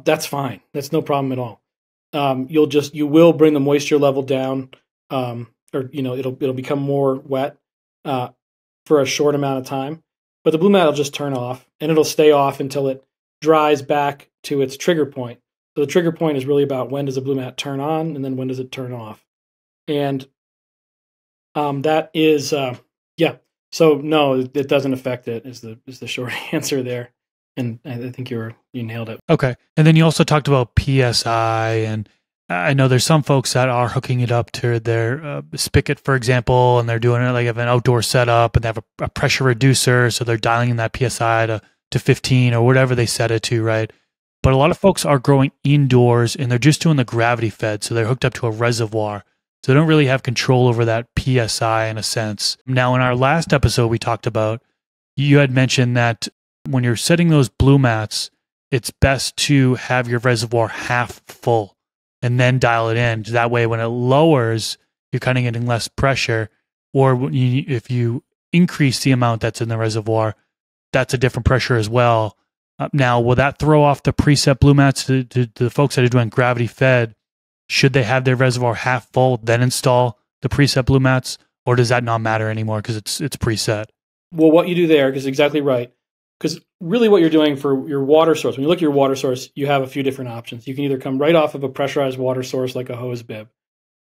that's fine. That's no problem at all. You will bring the moisture level down, or it'll become more wet for a short amount of time. but the blue mat will just turn off, and it'll stay off until it dries back to its trigger point. So the trigger point is really about when does the blue mat turn on, and then when does it turn off. And that is, yeah. So no, it doesn't affect it. Is the short answer there. And I think you nailed it. Okay. And then you also talked about PSI, and I know there's some folks that are hooking it up to their spigot, for example, and they're doing it like of an outdoor setup, and they have a pressure reducer, so they're dialing in that PSI to 15 or whatever they set it to, right? But a lot of folks are growing indoors, and they're just doing the gravity fed, so they're hooked up to a reservoir. So they don't really have control over that PSI in a sense. Now, in our last episode, we talked about, you had mentioned that when you're setting those blue mats, it's best to have your reservoir half full and then dial it in. That way, when it lowers, you're kind of getting less pressure. Or if you increase the amount that's in the reservoir, that's a different pressure as well. Now, will that throw off the preset blue mats to the folks that are doing gravity fed? Should they have their reservoir half full, then install the preset blue mats? Or does that not matter anymore because it's preset? Well, what you do there is exactly right. Because really what you're doing for your water source, when you look at your water source, you have a few different options. You can either come right off of a pressurized water source like a hose bib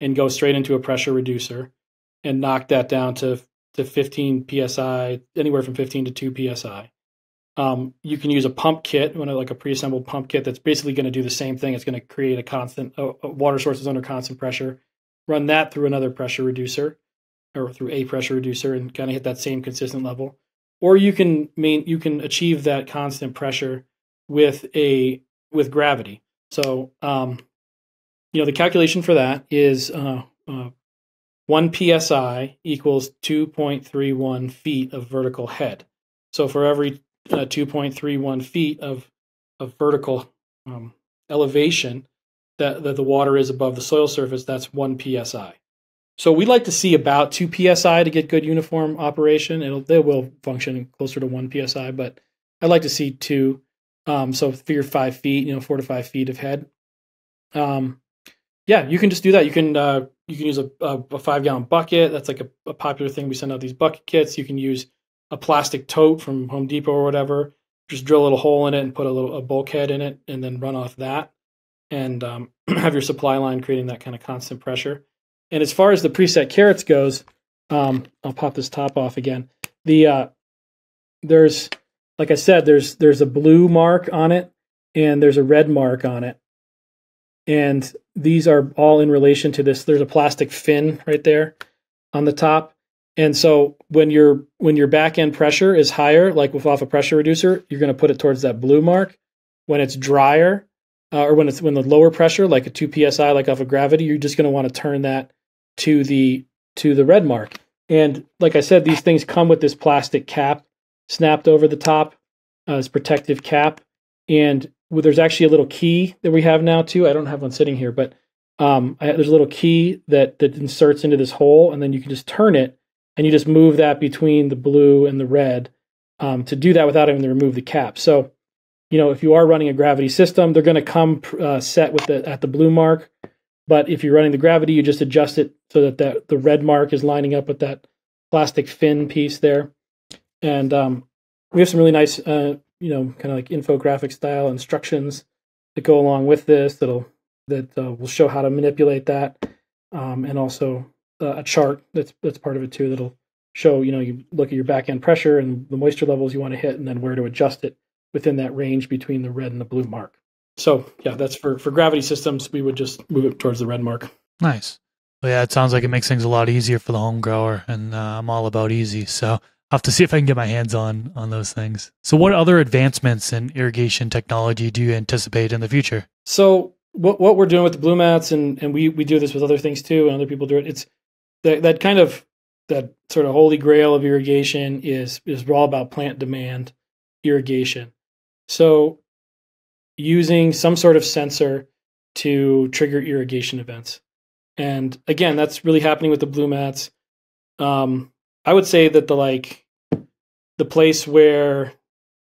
and go straight into a pressure reducer and knock that down to 15 PSI, anywhere from 15 to 2 PSI. You can use a pump kit, like a pre-assembled pump kit that's basically going to do the same thing. It's going to create a constant, water source is under constant pressure. Run that through another pressure reducer or through a pressure reducer and kind of hit that same consistent level. Or you can achieve that constant pressure with gravity. So the calculation for that is 1 psi equals 2.31 feet of vertical head. So for every 2.31 feet of vertical elevation that the water is above the soil surface, that's 1 psi. So we like to see about 2 psi to get good uniform operation. They will function closer to 1 psi, but I'd like to see 2. So figure 5 feet, 4 to 5 feet of head. Yeah, you can just do that. You can use a 5-gallon bucket. That's like a popular thing. We send out these bucket kits. You can use a plastic tote from Home Depot or whatever. Just drill a little hole in it and put a bulkhead in it, and then run off that, and have your supply line creating that kind of constant pressure. And as far as the preset carrots goes, I'll pop this top off again. There's, like I said, there's a blue mark on it and there's a red mark on it. And these are all in relation to this. There's a plastic fin right there on the top. And so when your back end pressure is higher, like off a pressure reducer, you're going to put it towards that blue mark. When it's drier, or when the lower pressure, like a 2 psi, like off of gravity, you're just going to want to turn that to the red mark. And like I said, these things come with this plastic cap snapped over the top, this protective cap. And there's actually a little key that we have now too. I don't have one sitting here, but there's a little key that inserts into this hole, and then you can just turn it, and you just move that between the blue and the red to do that without having to remove the cap. So, if you are running a gravity system, they're going to come set with at the blue mark. But if you're running the gravity, you just adjust it so that the red mark is lining up with that plastic fin piece there. And we have some really nice, kind of like infographic style instructions that go along with this that will show how to manipulate that, and also a chart that's part of it too that'll show, you look at your back end pressure and the moisture levels you want to hit, and then where to adjust it within that range between the red and the blue mark. So yeah, that's for gravity systems. We would just move it towards the red mark. Nice. Well, yeah, it sounds like it makes things a lot easier for the home grower, and I'm all about easy. So I'll have to see if I can get my hands on those things. So what other advancements in irrigation technology do you anticipate in the future? So what we're doing with the blue mats, and we do this with other things too, and other people do it. It's that sort of holy grail of irrigation is all about plant demand irrigation. So using some sort of sensor to trigger irrigation events. And again, that's really happening with the blue mats. I would say that the place where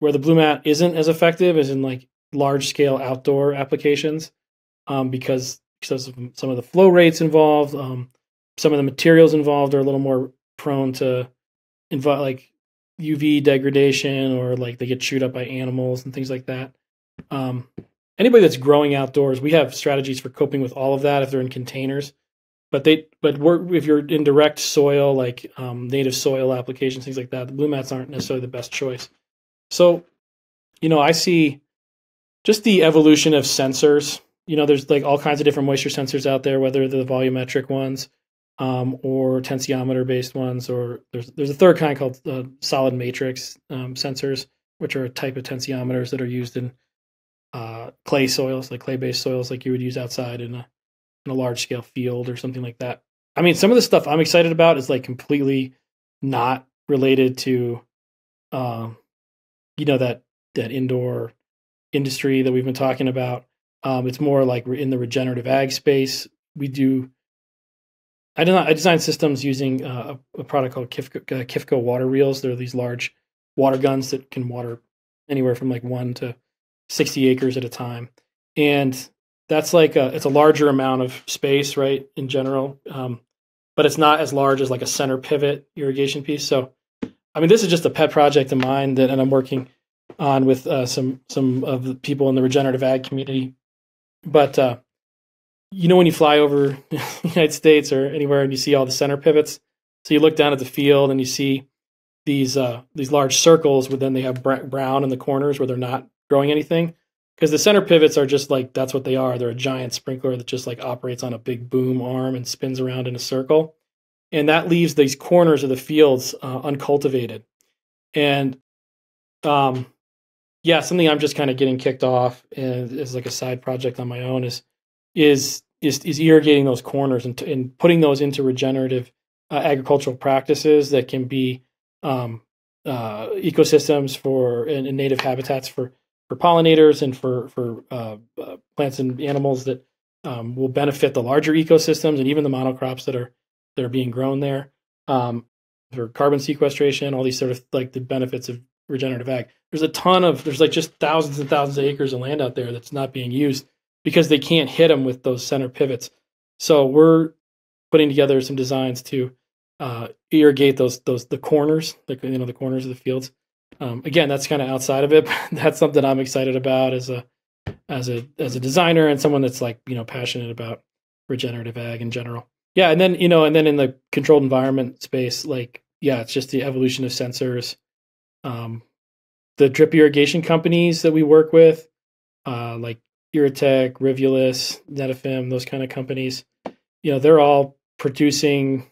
the blue mat isn't as effective is in like large scale outdoor applications, because of some of the flow rates involved, some of the materials involved are a little more prone to UV degradation, or like they get chewed up by animals and things like that. Anybody that's growing outdoors, we have strategies for coping with all of that if they're in containers. But if you're in direct soil, like native soil applications, things like that, the blue mats aren't necessarily the best choice. So, I see just the evolution of sensors. There's like all kinds of different moisture sensors out there, whether they're the volumetric ones or tensiometer based ones, or there's a third kind called solid matrix sensors, which are a type of tensiometers that are used in clay soils, like clay-based soils, like you would use outside in a large-scale field or something like that. I mean, some of the stuff I'm excited about is like completely not related to, that indoor industry that we've been talking about. It's more like we're in the regenerative ag space. I design systems using a product called Kifco water reels. They're these large water guns that can water anywhere from like 1 to 60 acres at a time. And that's like it's a larger amount of space, right, in general. But it's not as large as like a center pivot irrigation piece. So, I mean, this is just a pet project of mine and I'm working on with some of the people in the regenerative ag community. But, when you fly over the United States or anywhere and you see all the center pivots, so you look down at the field and you see these large circles where then they have brown in the corners where they're not growing anything, because the center pivots are just like, that's what they are. They're a giant sprinkler that just like operates on a big boom arm and spins around in a circle. And that leaves these corners of the fields uncultivated. And something I'm just kind of getting kicked off as like a side project on my own is irrigating those corners and putting those into regenerative agricultural practices that can be ecosystems and native habitats for pollinators and for plants and animals that will benefit the larger ecosystems and even the monocrops that are being grown there, for carbon sequestration, all these sort of like the benefits of regenerative ag. There's like just thousands and thousands of acres of land out there that's not being used because they can't hit them with those center pivots. So we're putting together some designs to irrigate the corners, the corners of the fields. Again, that's kind of outside of it, but that's something I'm excited about as a designer and someone that's like, passionate about regenerative ag in general. Yeah. And then in the controlled environment space, like, it's just the evolution of sensors. The drip irrigation companies that we work with, like Irrigation, Rivulus, Netafim, those kind of companies, they're all producing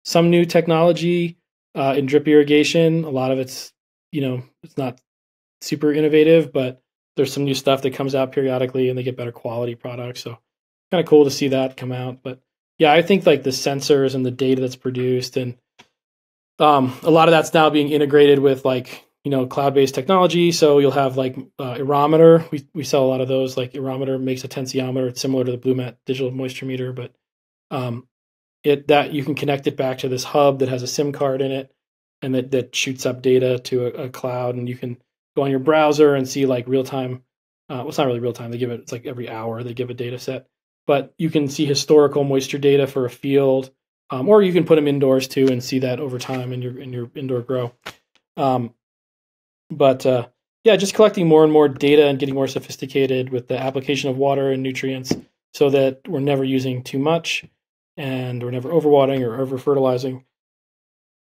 some new technology in drip irrigation. A lot of it's not super innovative, but there's some new stuff that comes out periodically and they get better quality products. So kind of cool to see that come out. But yeah, I think like the sensors and the data that's produced and a lot of that's now being integrated with like, cloud-based technology. So you'll have like Irrometer. We sell a lot of those. Like Irrometer makes a tensiometer. It's similar to the Blue Mat digital moisture meter, but that you can connect it back to this hub that has a SIM card in it, and that shoots up data to a cloud, and you can go on your browser and see like real time. Well, it's not really real time. It's like every hour they give a data set, but you can see historical moisture data for a field, or you can put them indoors too and see that over time in your indoor grow. Just collecting more and more data and getting more sophisticated with the application of water and nutrients so that we're never using too much and we're never overwatering or over fertilizing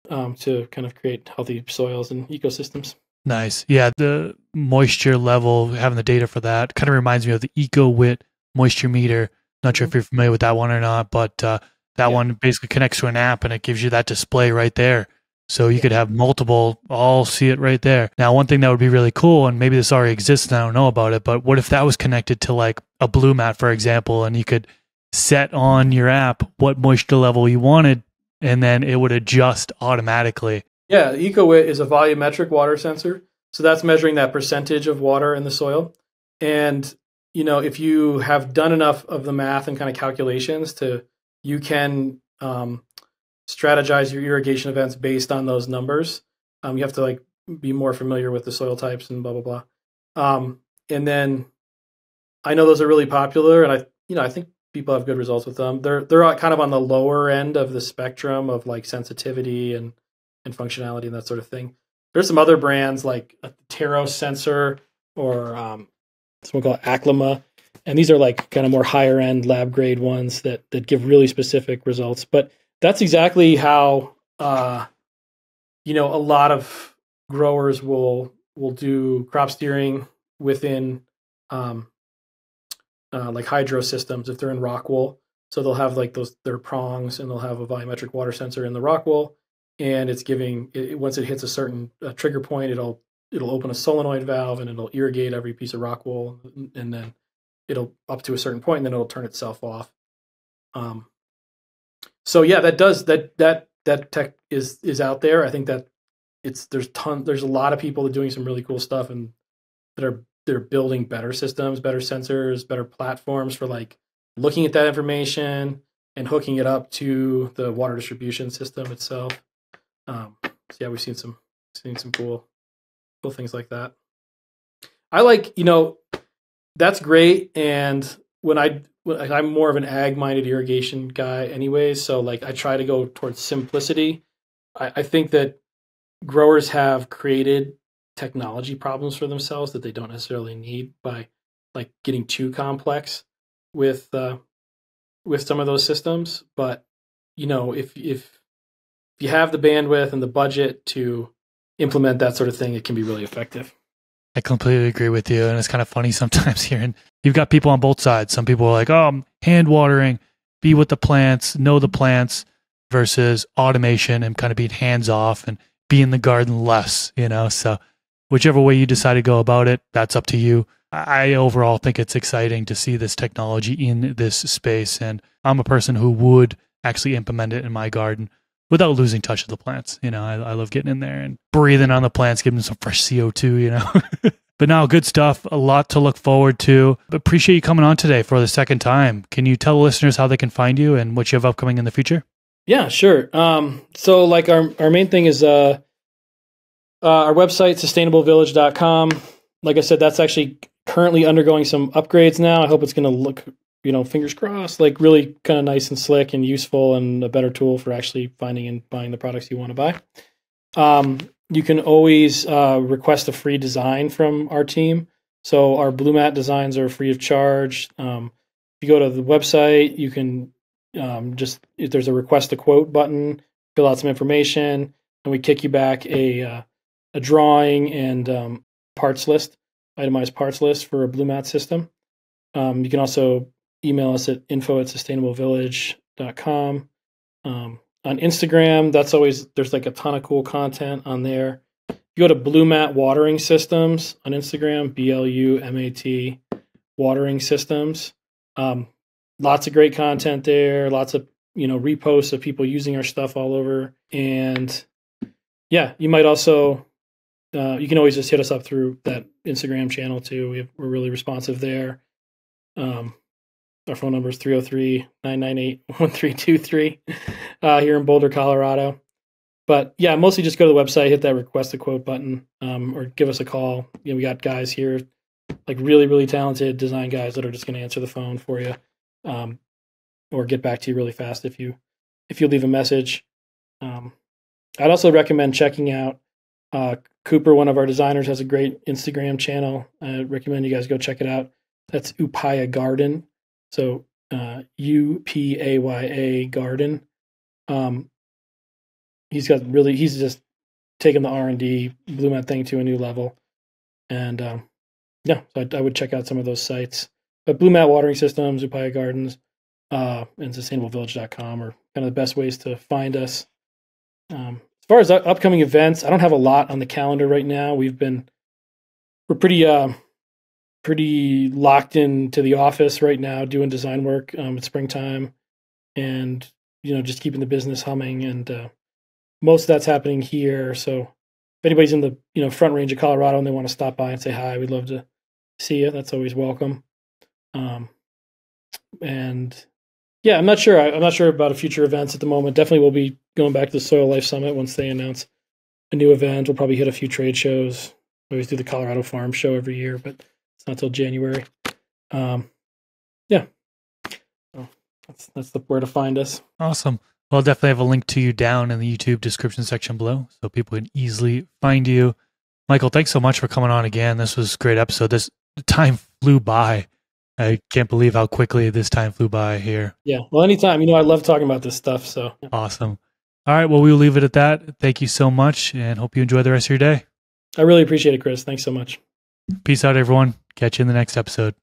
to kind of create healthy soils and ecosystems. Nice. Yeah, the moisture level, having the data for that kind of reminds me of the EcoWit moisture meter. Not sure if you're familiar with that one or not, but that one basically connects to an app and it gives you that display right there. So you could have multiple, all see it right there. Now, one thing that would be really cool, and maybe this already exists and I don't know about it, but what if that was connected to like a Blue Mat, for example, and you could set on your app what moisture level you wanted, and then it would adjust automatically. Yeah, EcoWit is a volumetric water sensor. So that's measuring that percentage of water in the soil. And, if you have done enough of the math and kind of calculations you can strategize your irrigation events based on those numbers. You have to like be more familiar with the soil types and blah, blah, blah. And then I know those are really popular and I think people have good results with them. They're kind of on the lower end of the spectrum of like sensitivity and functionality and that sort of thing. there's some other brands like a Taro sensor or someone called Aclima. And these are like kind of more higher end lab grade ones that give really specific results. But that's exactly how, a lot of growers will do crop steering within like hydro systems if they're in rock wool. So they'll have like their prongs, and they'll have a volumetric water sensor in the rock wool, and it's giving it, once it hits a certain trigger point, it'll open a solenoid valve and it'll irrigate every piece of rock wool, and then it'll up to a certain point, and then it'll turn itself off. So yeah, that tech is out there. I think that there's a lot of people that are doing some really cool stuff, and they're building better systems, better sensors, better platforms for like looking at that information and hooking it up to the water distribution system itself. So yeah, we've seen some cool things like that. I like, that's great. And I'm more of an ag-minded irrigation guy anyways, so like I try to go towards simplicity. I think that growers have created technology problems for themselves that they don't necessarily need by like getting too complex with some of those systems. But if you have the bandwidth and the budget to implement that sort of thing, it can be really effective. I completely agree with you. And it's kind of funny sometimes hearing you've got people on both sides. Some people are like, oh, I'm hand watering, be with the plants, know the plants, versus automation and kind of being hands off and be in the garden less, So whichever way you decide to go about it, that's up to you. I overall think it's exciting to see this technology in this space. And I'm a person who would actually implement it in my garden without losing touch of the plants. I love getting in there and breathing on the plants, giving them some fresh CO2, But now, good stuff. A lot to look forward to. Appreciate you coming on today for the second time. Can you tell the listeners how they can find you and what you have upcoming in the future? Yeah, sure. So like our main thing is our website, sustainablevillage.com. Like I said, that's actually currently undergoing some upgrades now. I hope it's going to look, fingers crossed, like really kind of nice and slick and useful, and a better tool for actually finding and buying the products you want to buy. You can always request a free design from our team. So our Blue Mat designs are free of charge. If you go to the website, you can if there's a request a quote button, fill out some information, and we kick you back a drawing and itemized parts list for a Blue Mat system. You can also email us at info@sustainablevillage.com. On Instagram, there's like a ton of cool content on there. If you go to Blue Mat Watering Systems on Instagram, BLUMAT Watering Systems. Lots of great content there. Lots of reposts of people using our stuff all over. And yeah, you might also you can always just hit us up through that Instagram channel too. We're really responsive there. Our phone number is 303-998-1323 here in Boulder, Colorado. But yeah, mostly just go to the website, hit that request a quote button, or give us a call. We got guys here, like really, really talented design guys that are just going to answer the phone for you, or get back to you really fast if you leave a message. I'd also recommend checking out Cooper, one of our designers, has a great Instagram channel. I recommend you guys go check it out. That's Upaya Garden. So Upaya Garden. He's just taken the R&D Blue Mat thing to a new level. And so I would check out some of those sites. But Blue Mat Watering Systems, Upaya Gardens, and sustainablevillage.com are kind of the best ways to find us. As far as upcoming events, I don't have a lot on the calendar right now. We're pretty locked into the office right now, doing design work at springtime, and just keeping the business humming. And most of that's happening here. So if anybody's in the Front Range of Colorado and they want to stop by and say hi, we'd love to see you. That's always welcome. And yeah, I'm not sure about future events at the moment. Definitely we'll be going back to the Soil Life Summit once they announce a new event. We'll probably hit a few trade shows. We always do the Colorado Farm Show every year, but it's not till January. Yeah. So that's where to find us. Awesome. Well, I'll definitely have a link to you down in the YouTube description section below so people can easily find you. Michael, thanks so much for coming on again. This was a great episode. This time flew by. I can't believe how quickly this time flew by here. Yeah. Well, anytime. I love talking about this stuff. So yeah. Awesome. All right. Well, we will leave it at that. Thank you so much and hope you enjoy the rest of your day. I really appreciate it, Chris. Thanks so much. Peace out, everyone. Catch you in the next episode.